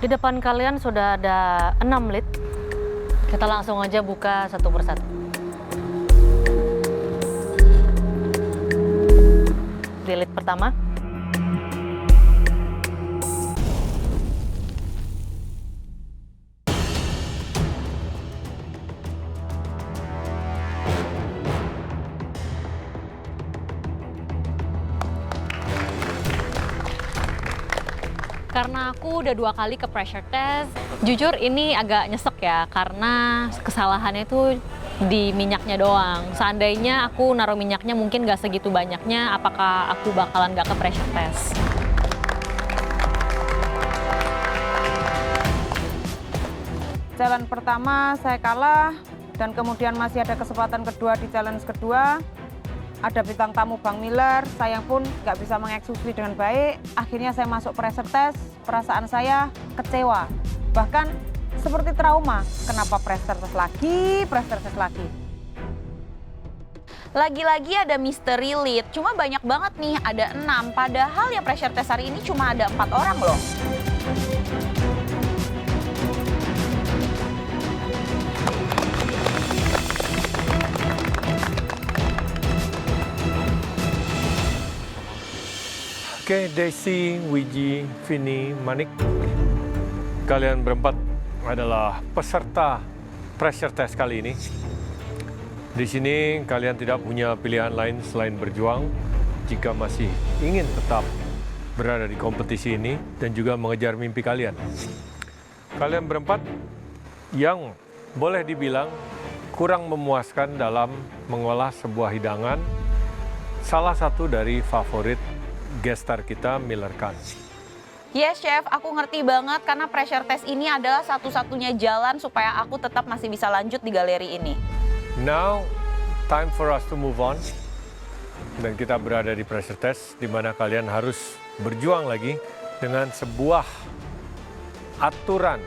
Di depan kalian sudah ada 6 lead. Kita langsung aja buka satu persatu. Di lead pertama. Karena aku udah 2 kali ke pressure test, jujur ini agak nyesek ya, karena kesalahannya itu di minyaknya doang. Seandainya aku naruh minyaknya mungkin gak segitu banyaknya, apakah aku bakalan gak ke pressure test? Challenge pertama saya kalah, dan kemudian masih ada kesempatan kedua di challenge kedua. Ada bintang tamu Bang Miller, saya pun nggak bisa mengeksekusi dengan baik. Akhirnya saya masuk pressure test, perasaan saya kecewa. Bahkan seperti trauma, kenapa pressure test lagi, pressure test lagi. Lagi-lagi ada misteri lead, cuma banyak banget nih, ada 6. Padahal yang pressure test hari ini cuma ada 4 orang loh. Oke, Desi, Wiji, Vini, Manik. Kalian berempat adalah peserta pressure test kali ini. Di sini kalian tidak punya pilihan lain selain berjuang jika masih ingin tetap berada di kompetisi ini dan juga mengejar mimpi kalian. Kalian berempat yang boleh dibilang kurang memuaskan dalam mengolah sebuah hidangan, salah satu dari favorit guest star kita, Miller Khan. Yes, Chef, aku ngerti banget karena pressure test ini adalah satu-satunya jalan supaya aku tetap masih bisa lanjut di galeri ini. Now, time for us to move on. Dan kita berada di pressure test, di mana kalian harus berjuang lagi dengan sebuah aturan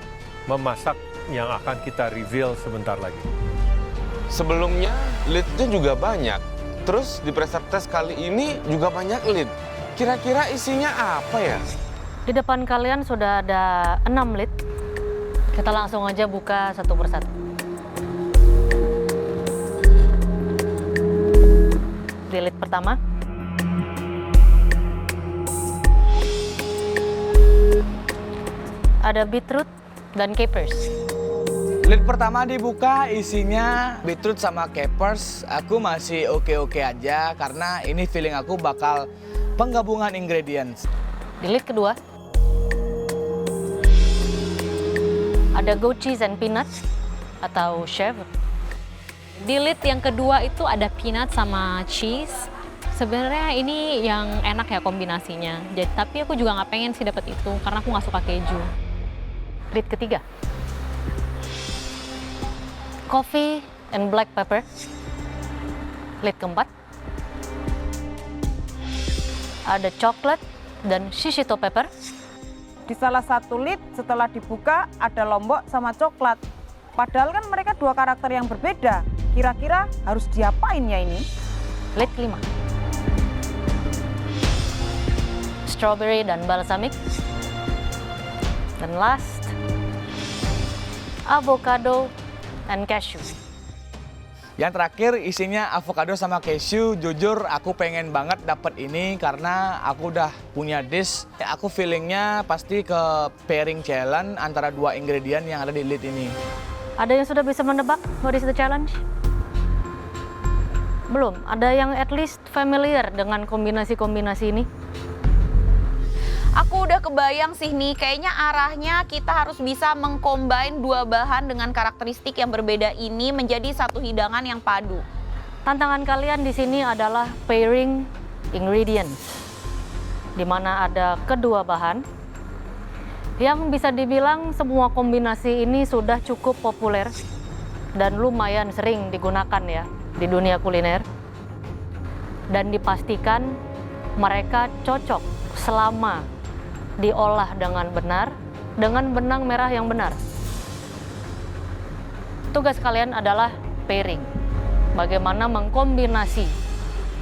memasak yang akan kita reveal sebentar lagi. Sebelumnya lead-nya juga banyak. Terus di pressure test kali ini juga banyak lead. Kira-kira isinya apa ya? Di depan kalian sudah ada 6 lead. Kita langsung aja buka satu persatu. Di lead pertama. Ada beetroot dan capers. Lead pertama dibuka isinya beetroot sama capers. Aku masih oke-oke aja karena ini feeling aku bakal penggabungan ingredients. Di lead kedua. Ada goat cheese and peanuts atau chef. Di lead yang kedua itu ada peanut sama cheese. Sebenarnya ini yang enak ya kombinasinya. Jadi, tapi aku juga nggak pengen sih dapat itu karena aku nggak suka keju. Lead ketiga. Coffee and black pepper. Lead keempat. Ada coklat dan shishito pepper. Di salah satu lead setelah dibuka ada lombok sama coklat. Padahal kan mereka 2 karakter yang berbeda. Kira-kira harus diapain ya ini? Lead kelima. Strawberry dan balsamic. Dan last, avocado and cashew. Yang terakhir isinya avocado sama cashew. Jujur aku pengen banget dapet ini karena aku udah punya dish. Aku feelingnya pasti ke pairing challenge antara 2 ingredient yang ada di lead ini. Ada yang sudah bisa menebak what is the challenge? Belum, ada yang at least familiar dengan kombinasi-kombinasi ini? Aku udah kebayang sih nih, kayaknya arahnya kita harus bisa mengcombine 2 bahan dengan karakteristik yang berbeda ini menjadi satu hidangan yang padu. Tantangan kalian di sini adalah pairing ingredients, di mana ada kedua bahan yang bisa dibilang semua kombinasi ini sudah cukup populer dan lumayan sering digunakan ya di dunia kuliner. Dan dipastikan mereka cocok selama diolah dengan benar, dengan benang merah yang benar. Tugas kalian adalah pairing. Bagaimana mengkombinasi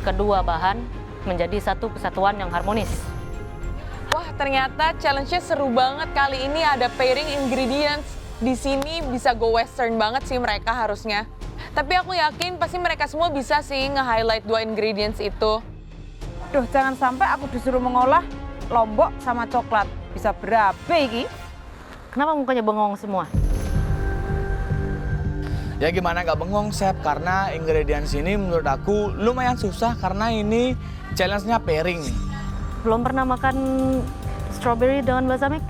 kedua bahan menjadi satu kesatuan yang harmonis. Wah, ternyata challenge-nya seru banget. Kali ini ada pairing ingredients. Di sini bisa go western banget sih mereka harusnya. Tapi aku yakin pasti mereka semua bisa sih nge-highlight 2 ingredients itu. Duh, jangan sampai aku disuruh mengolah lombok sama coklat. Bisa berapa iki? Kenapa mukanya bengong semua? Ya gimana nggak bengong, Chef, karena ingredients ini menurut aku lumayan susah karena ini challenge-nya pairing. Belum pernah makan strawberry dengan balsamic?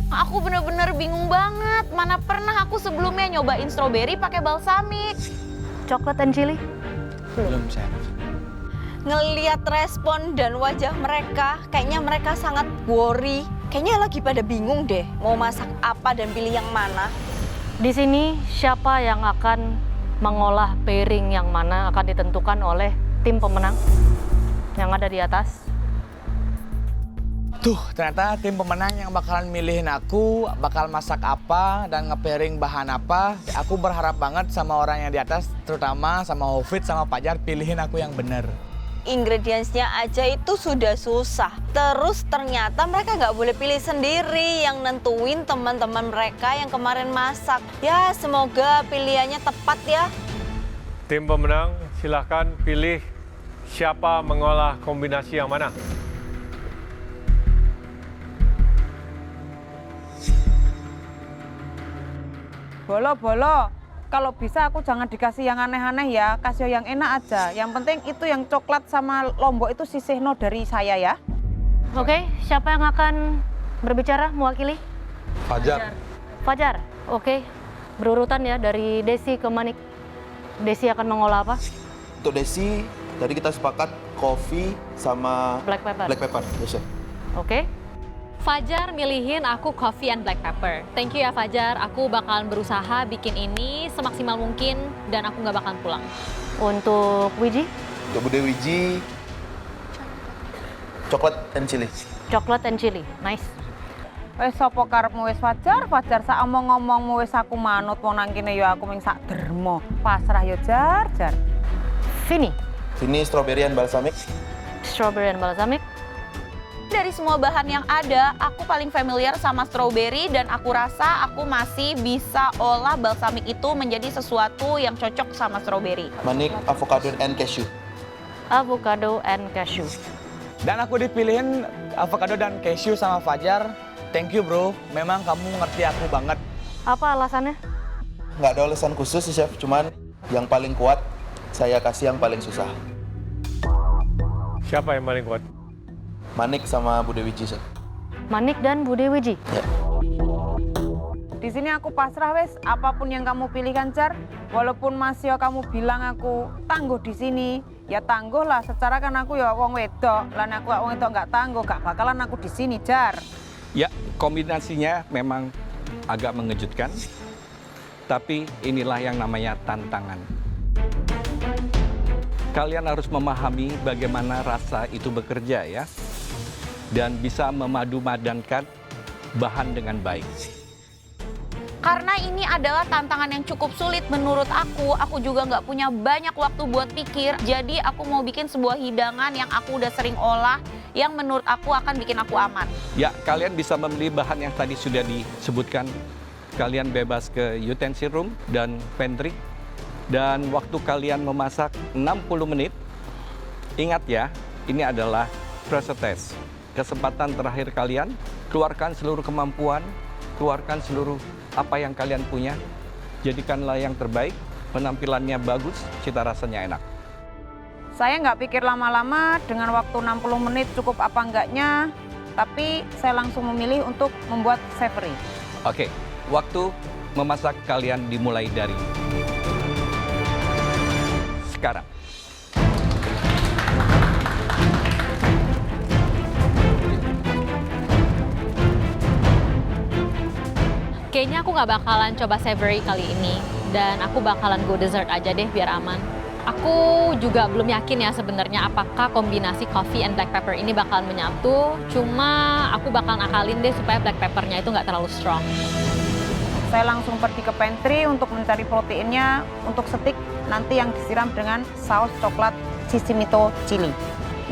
Aku bener-bener bingung banget. Mana pernah aku sebelumnya nyobain strawberry pakai balsamic. Coklat and chili? Belum, Chef. Ngeliat respon dan wajah mereka, kayaknya mereka sangat worry. Kayaknya lagi pada bingung deh mau masak apa dan pilih yang mana. Di sini siapa yang akan mengolah pairing yang mana akan ditentukan oleh tim pemenang yang ada di atas. Tuh, ternyata tim pemenang yang bakalan milihin aku bakal masak apa dan nge-pairing bahan apa. Aku berharap banget sama orang yang di atas, terutama sama Hofid sama Fajar, pilihin aku yang bener. Ingredients-nya aja itu sudah susah. Terus ternyata mereka nggak boleh pilih sendiri, yang nentuin teman-teman mereka yang kemarin masak. Ya, semoga pilihannya tepat ya. Tim pemenang, silahkan pilih siapa mengolah kombinasi yang mana. Bolo. Kalau bisa aku jangan dikasih yang aneh-aneh ya, kasih yang enak aja. Yang penting itu yang coklat sama lombok itu sisihno dari saya ya. Oke, siapa yang akan berbicara mewakili? Fajar. Fajar. Oke, berurutan ya dari Desi ke Manik. Desi akan mengolah apa? Untuk Desi, tadi kita sepakat coffee sama Black pepper. black pepper. Yes, chef. Oke. Fajar milihin aku coffee and black pepper. Thank you ya Fajar, aku bakalan berusaha bikin ini semaksimal mungkin dan aku nggak bakalan pulang. Untuk Wiji? Untuk Bude Wiji, coklat and chili. Coklat and chili. Nice. Wes sapa karepmu wis Fajar sak omong-omongmu wis aku manut wong nang kene ya aku ming sak derma. Pasrah ya Jar. Vini? Ini strawberry and balsamic. Strawberry and balsamic. Dari semua bahan yang ada, aku paling familiar sama strawberry dan aku rasa aku masih bisa olah balsamic itu menjadi sesuatu yang cocok sama strawberry. Manik, avocado and cashew. Avocado and cashew. Dan aku dipilihin avocado dan cashew sama Fajar. Thank you bro, memang kamu ngerti aku banget. Apa alasannya? Nggak ada alasan khusus sih chef, cuman yang paling kuat saya kasih yang paling susah. Siapa yang paling kuat? Manik sama Bude Wiji, chef. Manik dan Bude Wiji. Ya. Di sini aku pasrah wes, apapun yang kamu pilihkan Jar. Walaupun Mas Yo kamu bilang aku tangguh di sini, ya tangguh lah. Secara kan aku ya wong wedok, lan aku wong wedok nggak tangguh, gak bakalan aku di sini Jar. Ya, kombinasinya memang agak mengejutkan, tapi inilah yang namanya tantangan. Kalian harus memahami bagaimana rasa itu bekerja ya, dan bisa memadu-madankan bahan dengan baik. Karena ini adalah tantangan yang cukup sulit menurut aku juga nggak punya banyak waktu buat pikir. Jadi aku mau bikin sebuah hidangan yang aku udah sering olah, yang menurut aku akan bikin aku aman. Ya, kalian bisa membeli bahan yang tadi sudah disebutkan. Kalian bebas ke utensil room dan pantry. Dan waktu kalian memasak 60 menit, ingat ya, ini adalah pressure test. Kesempatan terakhir kalian, keluarkan seluruh kemampuan, keluarkan seluruh apa yang kalian punya, jadikanlah yang terbaik, penampilannya bagus, cita rasanya enak. Saya nggak pikir lama-lama dengan waktu 60 menit cukup apa enggaknya, tapi saya langsung memilih untuk membuat savory. Oke, waktu memasak kalian dimulai dari sekarang. Kayaknya aku nggak bakalan coba savory kali ini dan aku bakalan go dessert aja deh biar aman. Aku juga belum yakin ya sebenarnya apakah kombinasi coffee and black pepper ini bakalan menyatu. Cuma aku bakalan akalin deh supaya black peppernya itu nggak terlalu strong. Saya langsung pergi ke pantry untuk mencari proteinnya untuk steak nanti yang disiram dengan saus coklat Shiseido chili.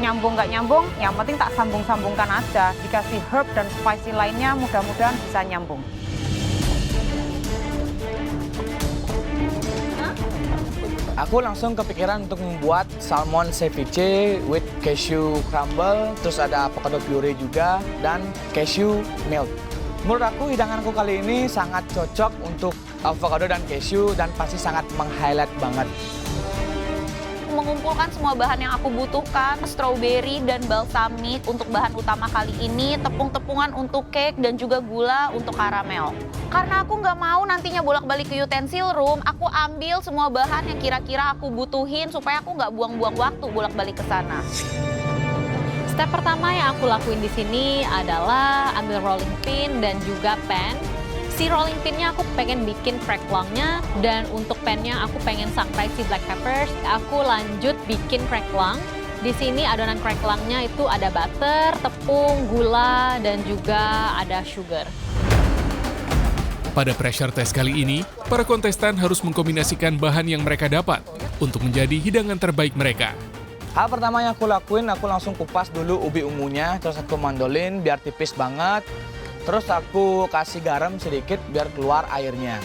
nyambung nggak nyambung, yang penting tak sambung-sambungkan aja. Dikasih herb dan spicy lainnya, mudah-mudahan bisa nyambung. Aku langsung kepikiran untuk membuat salmon ceviche with cashew crumble, terus ada avocado puree juga, dan cashew milk. Menurut aku hidanganku kali ini sangat cocok untuk avocado dan cashew dan pasti sangat meng-highlight banget. Mengumpulkan semua bahan yang aku butuhkan, strawberry dan balsamic untuk bahan utama kali ini, tepung-tepungan untuk cake dan juga gula untuk karamel. Karena aku nggak mau nantinya bolak-balik ke utensil room, aku ambil semua bahan yang kira-kira aku butuhin supaya aku nggak buang-buang waktu bolak-balik ke sana. Step pertama yang aku lakuin di sini adalah ambil rolling pin dan juga pan. Si rolling pinnya aku pengen bikin crackling-nya, dan untuk pan-nya aku pengen sangrai si black peppers. Aku lanjut bikin crackling. Di sini adonan crackling-nya itu ada butter, tepung, gula, dan juga ada sugar. Pada pressure test kali ini, para kontestan harus mengkombinasikan bahan yang mereka dapat untuk menjadi hidangan terbaik mereka. Hal pertama yang aku lakuin, aku langsung kupas dulu ubi ungunya, terus aku mandolin biar tipis banget. Terus aku kasih garam sedikit biar keluar airnya.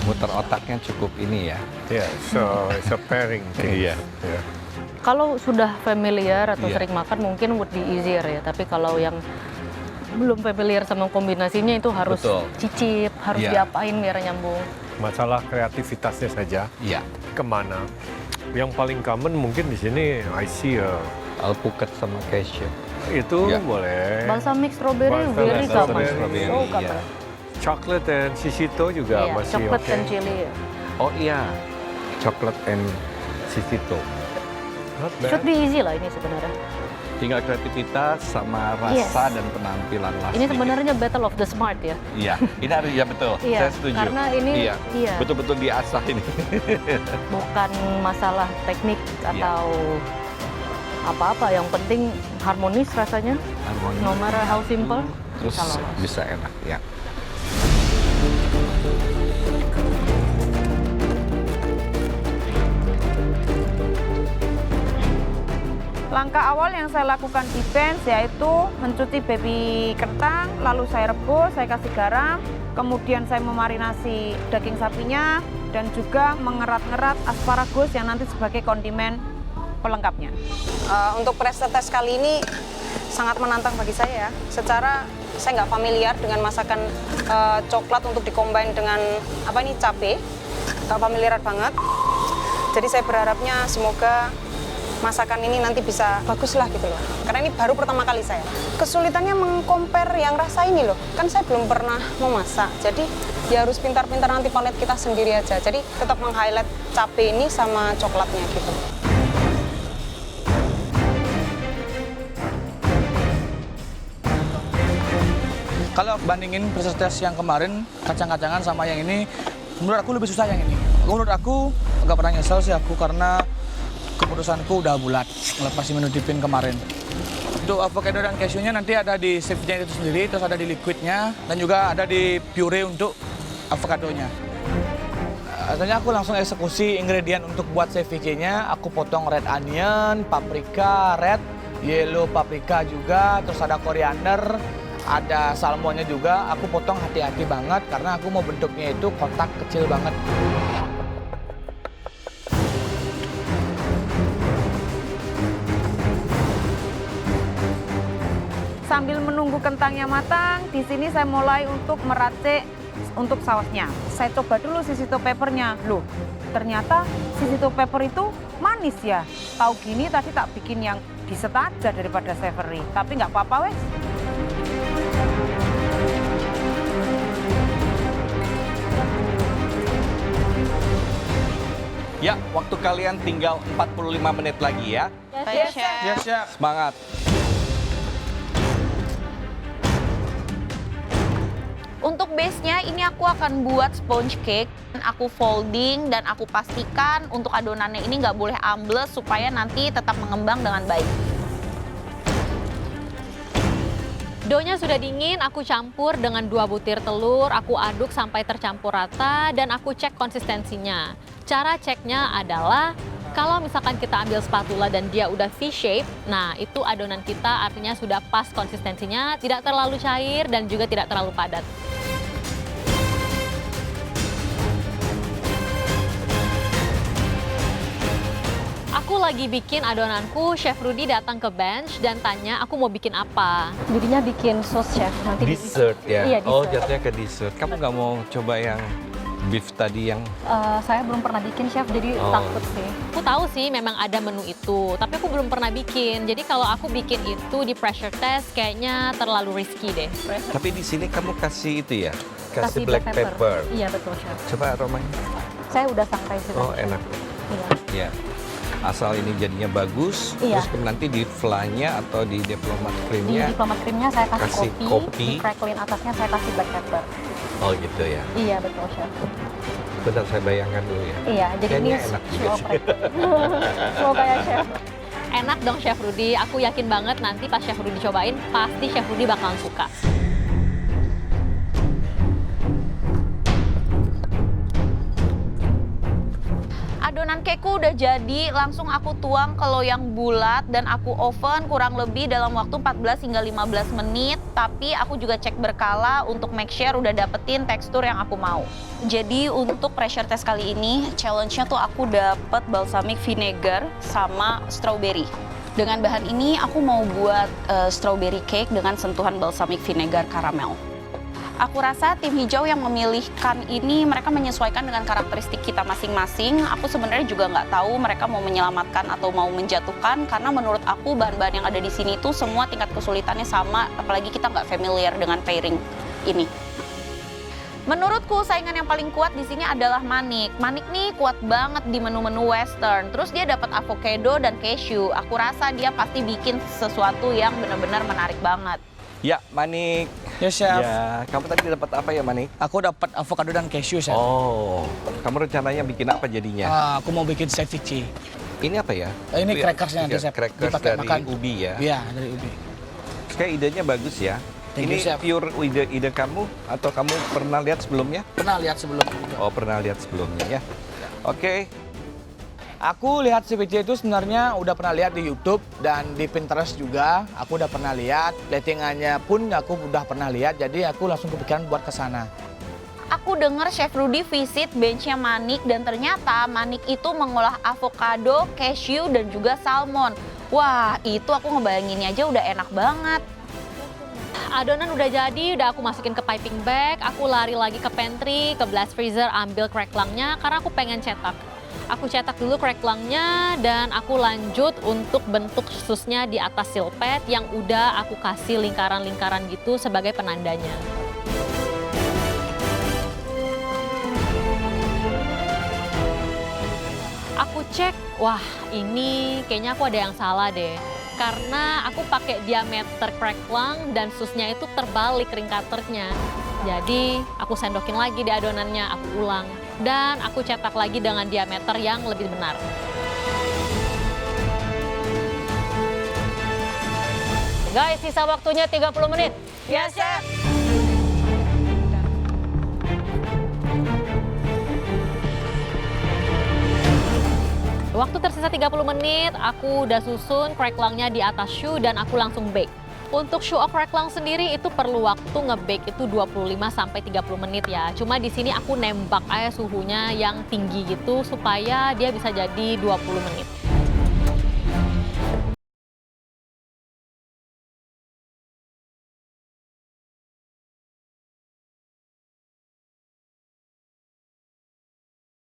Muter otaknya cukup ini ya. Yeah, so it's a pairing thing. Iya. Yeah. Kalau sudah familiar atau Iya. sering makan mungkin would be easier ya. Tapi kalau yang belum familiar sama kombinasinya itu harus Betul. cicip, harus Iya. diapain biar nyambung. Masalah kreativitasnya saja. Iya. Kemana? Yang paling common mungkin di sini I see Alpukat sama cashew. itu Ya. boleh. Balsamic strawberry Balsamic very common. strawberry, So iya. common. Chocolate and sisito juga Iya, masih chocolate oke. and chili. Oh iya, coklat and sisito. Not bad. Should be easy lah ini sebenarnya. Tinggal kreativitas sama rasa Yes. dan penampilan lah. Ini sedikit. sebenarnya battle of the smart ya. Iya, ini harus ya betul. Iya, Saya setuju. karena ini iya. betul-betul diasah ini. Bukan masalah teknik Iya. atau apa-apa, yang penting harmonis rasanya. Harmoni. No matter how simple. Terus bisa lolos. bisa enak ya. Langkah awal yang saya lakukan di bench yaitu mencuci baby kentang, lalu saya rebus, saya kasih garam, kemudian saya memarinasi daging sapinya, dan juga mengerat-ngerat asparagus yang nanti sebagai kondimen pelengkapnya. Untuk pressure test kali ini sangat menantang bagi saya ya. Secara saya nggak familiar dengan masakan coklat untuk dikombin dengan cabai, nggak familiar banget. Jadi saya berharapnya semoga masakan ini nanti bisa bagus lah gitu loh. Karena ini baru pertama kali saya. Kesulitannya meng-compare yang rasa ini loh. Kan saya belum pernah memasak. Jadi ya harus pintar-pintar nanti palet kita sendiri aja. Jadi tetap meng-highlight cabai ini sama coklatnya gitu. Kalau bandingin pressure test yang kemarin, kacang-kacangan sama yang ini, menurut aku lebih susah yang ini. Menurut aku, agak pernah nyesel sih aku karena keputusanku udah bulat ngelepas si menu tipin kemarin. Untuk avocado dan cashew-nya nanti ada di ceviche itu sendiri, terus ada di liquidnya, dan juga ada di puree untuk avokadonya. Akhirnya aku langsung eksekusi ingredient untuk buat ceviche-nya. Aku potong red onion, paprika red, yellow paprika juga, terus ada koriander, ada salmonnya juga. Aku potong hati-hati banget karena aku mau bentuknya itu kotak kecil banget. Sambil menunggu kentangnya matang, di sini saya mulai untuk meracik untuk sausnya. Saya coba dulu sisito peppernya. Loh, ternyata sisito pepper itu manis ya. Tahu gini tadi tak bikin yang diset aja daripada savory. Tapi nggak apa-apa wes. Ya, waktu kalian tinggal 45 menit lagi ya. Yes, chef. Yes, chef. Semangat. Untuk base-nya ini aku akan buat sponge cake. Aku folding dan aku pastikan untuk adonannya ini nggak boleh ambles supaya nanti tetap mengembang dengan baik. Doughnya sudah dingin, aku campur dengan 2 butir telur, aku aduk sampai tercampur rata dan aku cek konsistensinya. Cara ceknya adalah kalau misalkan kita ambil spatula dan dia udah V-shape, nah itu adonan kita artinya sudah pas konsistensinya, tidak terlalu cair dan juga tidak terlalu padat. Aku lagi bikin adonanku, Chef Rudy datang ke bench dan tanya aku mau bikin apa. Jadinya bikin sos, Chef. Nanti Dessert ya? Iya, Oh, dessert. jatuhnya ke dessert. Kamu nggak mau coba yang beef tadi yang... Saya belum pernah bikin, Chef, jadi Oh. takut sih. Aku tahu sih memang ada menu itu, tapi aku belum pernah bikin. Jadi kalau aku bikin itu di pressure test kayaknya terlalu risky deh. Tapi di sini kamu kasih itu ya? Kasih black pepper. Iya, betul, Chef. Coba aromanya. Saya udah santai sih. Oh, Chef. enak. Iya. Ya. Asal ini jadinya bagus, Iya. terus nanti di fly-nya atau di diplomat Di cream-nya diplomat creamnya saya kasih, kasih kopi, kopi. di cracklin atasnya saya kasih black pepper. Oh gitu ya. Iya, betul, Chef. Bentar saya bayangkan dulu ya. Iya, jadi ini Kayaknya enak juga show sih. Semoga ya, Chef. Enak dong Chef Rudy, aku yakin banget nanti pas Chef Rudy cobain, pasti Chef Rudy bakalan suka. Adonan cakeku udah jadi, langsung aku tuang ke loyang bulat dan aku oven kurang lebih dalam waktu 14 hingga 15 menit. Tapi aku juga cek berkala untuk make sure udah dapetin tekstur yang aku mau. Jadi untuk pressure test kali ini, challenge-nya tuh aku dapet balsamic vinegar sama strawberry. Dengan bahan ini aku mau buat strawberry cake dengan sentuhan balsamic vinegar karamel. Aku rasa tim hijau yang memilihkan ini mereka menyesuaikan dengan karakteristik kita masing-masing. Aku sebenarnya juga nggak tahu mereka mau menyelamatkan atau mau menjatuhkan karena menurut aku bahan-bahan yang ada di sini tuh semua tingkat kesulitannya sama, apalagi kita nggak familiar dengan pairing ini. Menurutku saingan yang paling kuat di sini adalah manik. Manik nih kuat banget di menu-menu western. Terus dia dapat avocado dan cashew. Aku rasa dia pasti bikin sesuatu yang benar-benar menarik banget. Ya, Manik. Ya, Chef. Ya, kamu tadi dapat apa ya, Manik? Aku dapat avocado dan cashew, Chef. Oh, kamu rencananya bikin apa jadinya? Aku mau bikin ceviche. Ini apa ya? Ini crackersnya nanti, Chef. Crackers Dipakai dari makan. ubi ya? Iya, dari ubi. Kayak idenya bagus ya. Thank Ini you, Chef. pure ide kamu atau kamu pernah lihat sebelumnya? Pernah lihat sebelum. Oh, pernah lihat sebelumnya ya. Oke. Aku lihat ceviche itu sebenarnya udah pernah lihat di YouTube dan di Pinterest juga. Aku udah pernah lihat, platingannya pun aku udah pernah lihat. Jadi aku langsung kepikiran buat ke sana. Aku dengar Chef Rudy visit benchnya Manik dan ternyata Manik itu mengolah avocado, cashew, dan juga salmon. Wah, itu aku ngebayanginnya aja udah enak banget. Adonan udah jadi, udah aku masukin ke piping bag, aku lari lagi ke pantry, ke blast freezer, ambil crackling-nya karena aku pengen cetak. Aku cetak dulu crackling-nya dan aku lanjut untuk bentuk susnya di atas silpet yang udah aku kasih lingkaran-lingkaran gitu sebagai penandanya. Aku cek, wah ini kayaknya aku ada yang salah deh. Karena aku pakai diameter crackling dan susnya itu terbalik ring cutternya. Jadi aku sendokin lagi di adonannya, aku ulang. Dan aku cetak lagi dengan diameter yang lebih benar. Guys, sisa waktunya 30 menit. Ya, Chef. Waktu tersisa 30 menit, aku udah susun crackling-nya di atas shoe dan aku langsung bake. Untuk shoe of crackling sendiri itu perlu waktu nge-bake itu 25-30 menit ya. Cuma di sini aku nembak aja suhunya yang tinggi gitu supaya dia bisa jadi 20 menit.